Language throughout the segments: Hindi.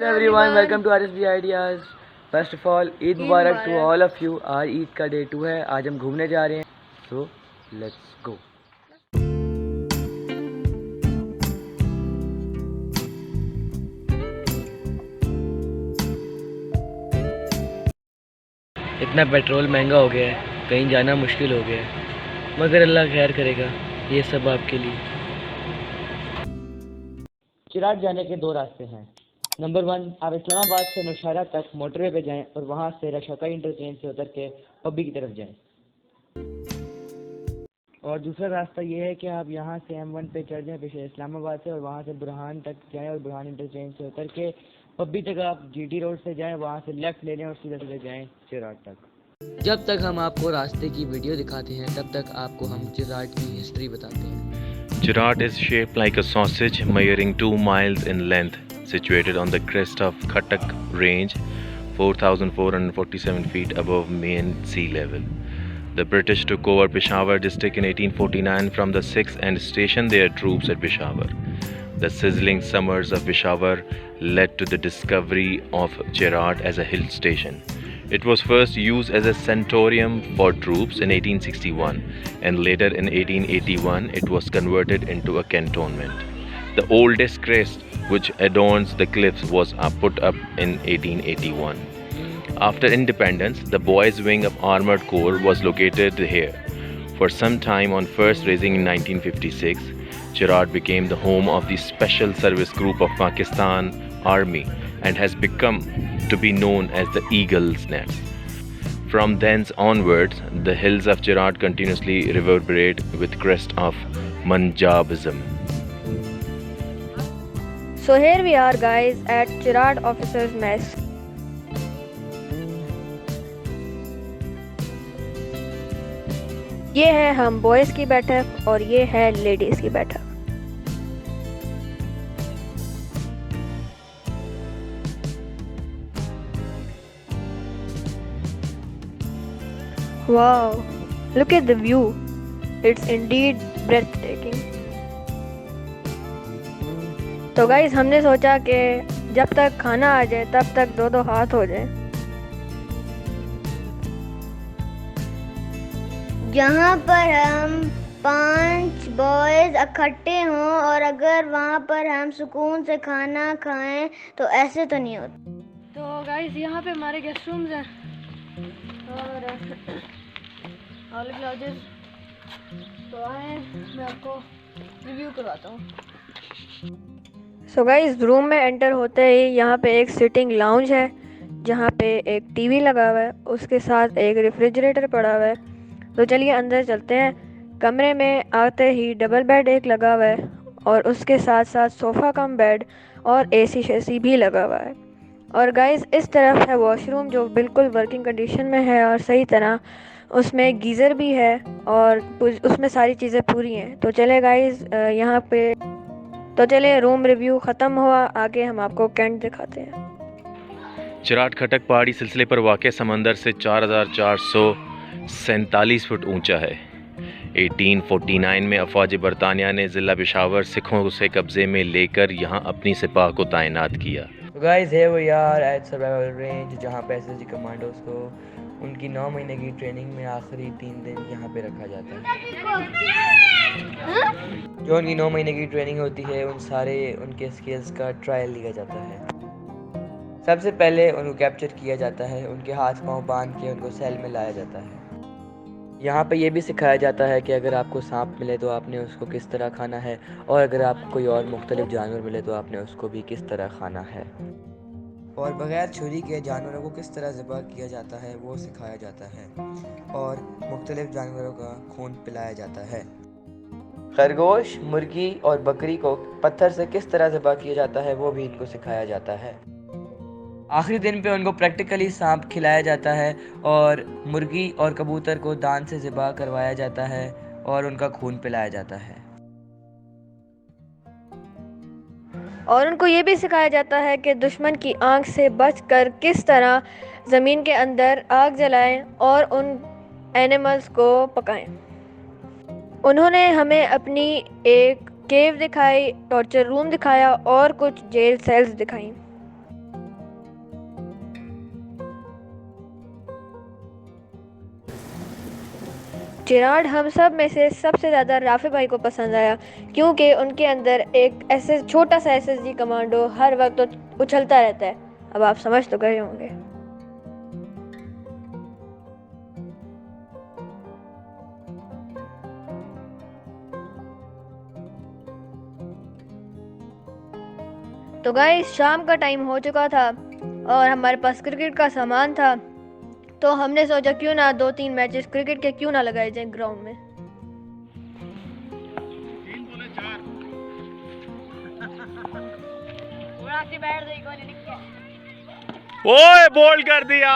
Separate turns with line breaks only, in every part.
Hello everyone, welcome to RSB Ideas. First of all, Eid Mubarak to all of you. आज ईद का डे 2 है. आज हम घूमने जा रहे हैं. So let's go. इतना पेट्रोल महंगा हो गया है, कहीं जाना मुश्किल हो गया है, मगर अल्लाह खैर करेगा. ये सब आपके लिए. चिराग जाने के दो रास्ते हैं. नंबर 1, आप इस्लामाबाद से नौशहरा तक मोटरवे पे जाएं और वहां से रशाका इंटरचेंज से उतर के पब्बी की तरफ जाएं. और दूसरा रास्ता ये है कि आप यहां से M1 पे चढ़ जाएं पेश इस्लामाबाद से और वहां से बुरहान तक जाएं और बुरहान इंटरचेंज से उतर के पब्बी तक आप GT रोड से जाएं, वहां से लेफ्ट ले लें और सीधा सीधा जाएं चिराग तक. जब तक हम आपको रास्ते की वीडियो दिखाते हैं तब तक आपको हम चिराग की हिस्ट्री बताते हैं.
Chirag is shaped like a sausage, measuring 2 miles in length, situated on the crest of Khatak Range, 4,447 feet above mean sea level. The British took over Peshawar district in 1849 from the Sikhs and stationed their troops at Peshawar. The sizzling summers of Peshawar led to the discovery of Chirag as a hill station. It was first used as a sanatorium for troops in 1861 and later in 1881 it was converted into a cantonment. The oldest crest which adorns the cliffs was put up in 1881. After independence, the Boys Wing of Armored Corps was located here. For some time on first raising in 1956, Chirag became the home of the Special Service Group of Pakistan Army and has become to be known as the Eagle's Nest. From thence onwards, the hills of Chirag continuously reverberate with crest of Manjabism.
So here we are guys at Chirag Officers Mess. ये है हम बॉयज़ की बैठक और ये है लेडीज़ की बैठक. Wow, look at the view. It's indeed breathtaking. तो गाइस हमने सोचा कि जब तक खाना आ जाए तब तक दो हाथ हो जाए.
जहाँ पर हम 5 बॉयज़ इकट्ठे हों और अगर वहाँ पर हम सुकून से खाना खाएं तो ऐसे तो नहीं होता.
तो गाइस यहाँ पे हमारे गेस्ट रूम्स हैं और ऑलिव लॉजेस. तो आए मैं आपको रिव्यू करवाता हूँ. सो गाइस रूम में एंटर होते ही यहाँ पे एक सिटिंग लाउंज है जहाँ पे एक टीवी लगा हुआ है, उसके साथ एक रेफ्रिजरेटर पड़ा हुआ है. तो चलिए अंदर चलते हैं. कमरे में आते ही डबल बेड एक लगा हुआ है और उसके साथ साथ सोफ़ा कम बेड और AC शेसी भी लगा हुआ है. और गाइस इस तरफ है वॉशरूम जो बिल्कुल वर्किंग कंडीशन में है और सही तरह उसमें गीज़र भी है और उसमें सारी चीज़ें पूरी हैं. तो चले गाइस यहाँ पे तो चले रूम रिव्यू ख़त्म हुआ, आगे हम आपको कैंट दिखाते हैं.
चिराग खटक पहाड़ी सिलसिले पर वाक़ समंदर से 4,447 फुट ऊंचा है. 1849 में अफवाज बरतानिया ने ज़िला पेशावर सिखों से कब्ज़े में लेकर यहाँ अपनी सिपाह को तैनात किया.
Guys, here we are at Survival Range जहाँ पे SSG कमांडोज को उनकी 9 महीने की ट्रेनिंग में आखिरी 3 दिन यहाँ पे रखा जाता है. जो उनकी 9 महीने की ट्रेनिंग होती है उन सारे उनके स्किल्स का ट्रायल लिया जाता है. सबसे पहले उनको कैप्चर किया जाता है, उनके हाथ पांव बांध के उनको सेल में लाया जाता है. यहाँ पे ये भी सिखाया जाता है कि अगर आपको सांप मिले तो आपने उसको किस तरह खाना है और अगर आपको कोई और मुख्तलिफ जानवर मिले तो आपने उसको भी किस तरह खाना है. और बग़ैर छुरी के जानवरों को किस तरह ज़िबा किया जाता है वो सिखाया जाता है और मुख्तलिफ जानवरों का खून पिलाया जाता है. खरगोश, मुर्गी और बकरी को पत्थर से किस तरह ज़िबा किया जाता है वो भी इनको सिखाया जाता है. आखिरी दिन पे उनको प्रैक्टिकली सांप खिलाया जाता है और मुर्गी और कबूतर को दान से ज़िबा करवाया जाता है और उनका खून पिलाया जाता है.
और उनको ये भी सिखाया जाता है कि दुश्मन की आंख से बचकर किस तरह ज़मीन के अंदर आग जलाएं और उन एनिमल्स को पकाएं. उन्होंने हमें अपनी एक केव दिखाई, टॉर्चर रूम दिखाया और कुछ जेल सेल्स दिखाई. चिराड हम सब में से सबसे ज़्यादा राफे भाई को पसंद आया, क्योंकि उनके अंदर एक ऐसे छोटा सा एसएसजी कमांडो हर वक्त उछलता रहता है। अब आप समझ तो गए होंगे। तो गाइस शाम का टाइम हो चुका था और हमारे पास क्रिकेट का सामान था, तो हमने सोचा क्यों ना 2-3 मैचेस क्रिकेट के क्यों ना लगाए जाए ग्राउंड में।
ओए बोल्ड कर दिया।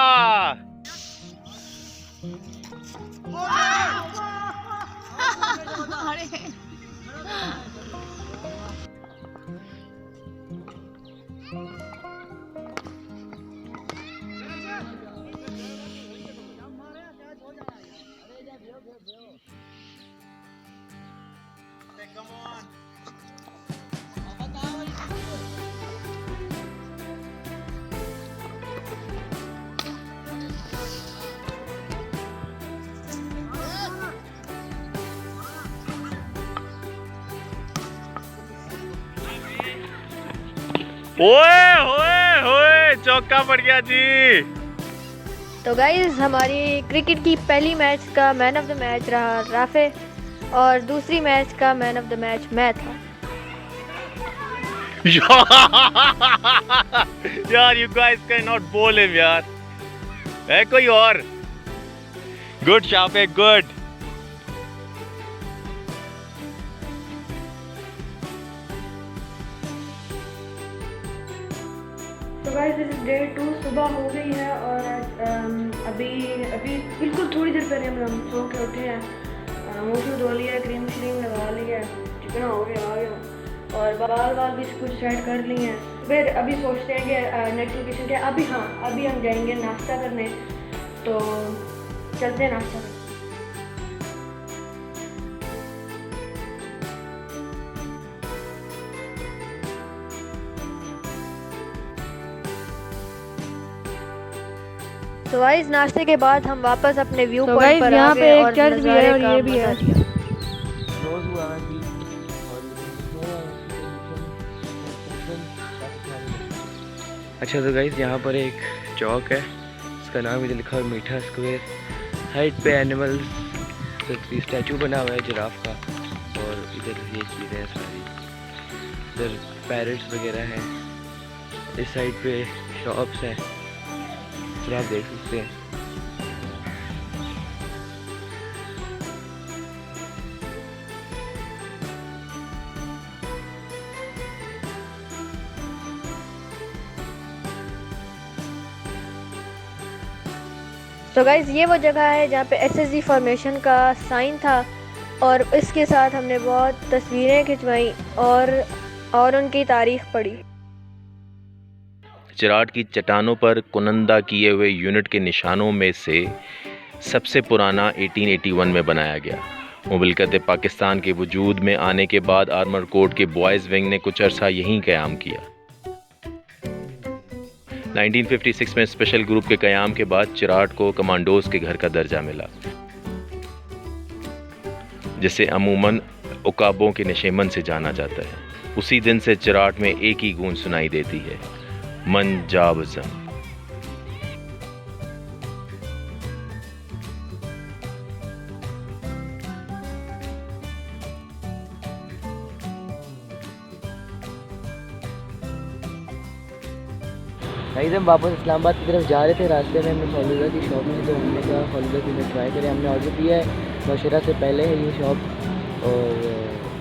ओए होए होए चौका पड़ गया जी।
तो गाइस हमारी क्रिकेट की पहली मैच का मैन ऑफ द मैच रहा राफे और दूसरी मैच का मैन ऑफ द मैच मैं था।
यार you guys can not bowl him यार, है कोई और। गुड शाफे गुड।
तो गाइस दिस इज डे 2, सुबह हो गई है और अभी बिल्कुल थोड़ी देर पहले हम सो के उठे हैं। मुँह धो लिया, क्रीम श्रीम लगा लिया, चिकना हो गया आ गया और बाल भी कुछ सेट कर लिए हैं। फिर अभी सोचते हैं कि नेक्स्ट लोकेशन क्या। अभी हम जाएंगे नाश्ता करने, तो चलते हैं नाश्ता करने। तो गाइस नाश्ते के बाद हम वापस अपने व्यू पॉइंट पर आ गए और चर्च भी है और ये भी है।
अच्छा तो गाइस यहाँ पर एक चौक है, इसका नाम इधर लिखा है मीठा स्क्वायर। हाइट पे एनिमल्स स्टैचू बना हुआ है जिराफ का, और इधर ये चीज़ें हैं सारी, इधर पैरट्स वगैरह हैं। इस साइड पे शॉप्स हैं, आप देख सकते हैं।
तो गाइज ये वो जगह है जहाँ पे एसएसजी फॉर्मेशन का साइन था और इसके साथ हमने बहुत तस्वीरें खिंचवाई और उनकी तारीख पढ़ी।
चिराड की चट्टानों पर कुनंदा किए हुए यूनिट के निशानों में से सबसे पुराना 1881 में बनाया गया। मुमलिकत पाकिस्तान के वजूद में आने के बाद आर्मर कोर के बॉयज़ विंग ने कुछ अरसा यहीं क़याम किया। 1956 में स्पेशल ग्रुप के क़याम के बाद चिराड को कमांडोज के घर का दर्जा मिला, जिसे अमूमन उकाबों के नशेमन से जाना जाता है। उसी दिन से चिराड में एक ही गूंज सुनाई देती है, मन जाबज़म।
गाइस हम वापस इस्लामाबाद की तरफ जा रहे थे, रास्ते में हमने फालूदा की शॉप में, तो हमने कहा फालूदा की मैं ट्राई करें। हमने ऑर्डर किया है, नौशहरा से पहले है ये शॉप, और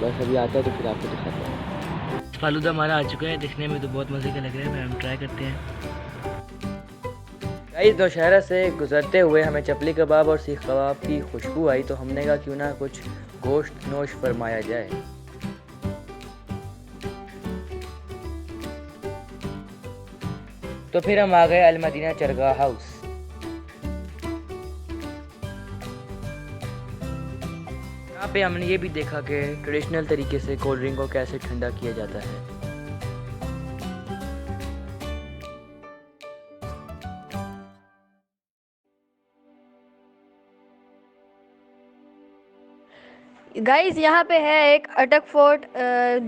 बस अभी आता है तो फिर आपको दिखाते हैं। फालूदा हमारा आ चुका है, दिखने में तो बहुत मज़े का लग रहा है, हम ट्राई करते हैं। गाइस नौशहरा से गुजरते हुए हमें चपली कबाब और सीख कबाब की खुशबू आई, तो हमने कहा क्यों ना कुछ गोश्त नोश फरमाया जाए। तो फिर हम आ गए अलमदीना चरगा हाउस। यहाँ पे हमने ये भी देखा कि ट्रेडिशनल तरीके से कोल्ड ड्रिंक को कैसे ठंडा किया जाता है।
गाइस यहाँ पे है एक Attock fort.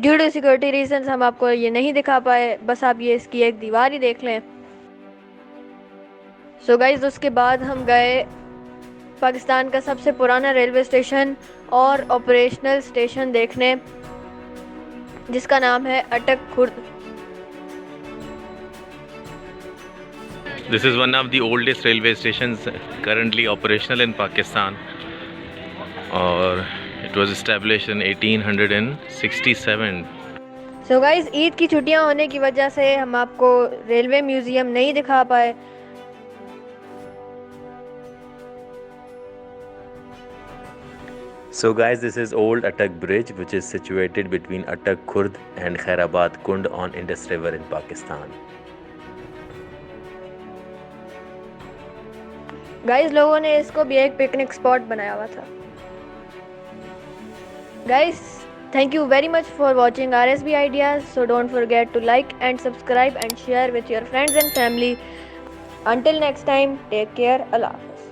Due to security reasons हम आपको ये नहीं दिखा पाए, बस आप ये इसकी एक दीवार ही देख लें। सो गाइस उसके बाद हम गए पाकिस्तान का सबसे पुराना रेलवे स्टेशन और ऑपरेशनल स्टेशन देखने, जिसका नाम है अटक Khurd.
This is one of the oldest railway stations currently operational in Pakistan, और it was established in 1867.
So guys Eid की छुट्टियां होने की वजह से हम आपको रेलवे म्यूजियम नहीं दिखा पाए।
So guys, this is Old Atak Bridge, which is situated between Atak Khurd and Khairabad Kund on Indus River in Pakistan.
Guys लोगों ने इसको भी एक पिकनिक स्पॉट बनाया हुआ था। Guys thank you very much for watching RSB Ideas. So don't forget to like and subscribe and share with your friends and family. Until next time, take care. Allah Hafiz.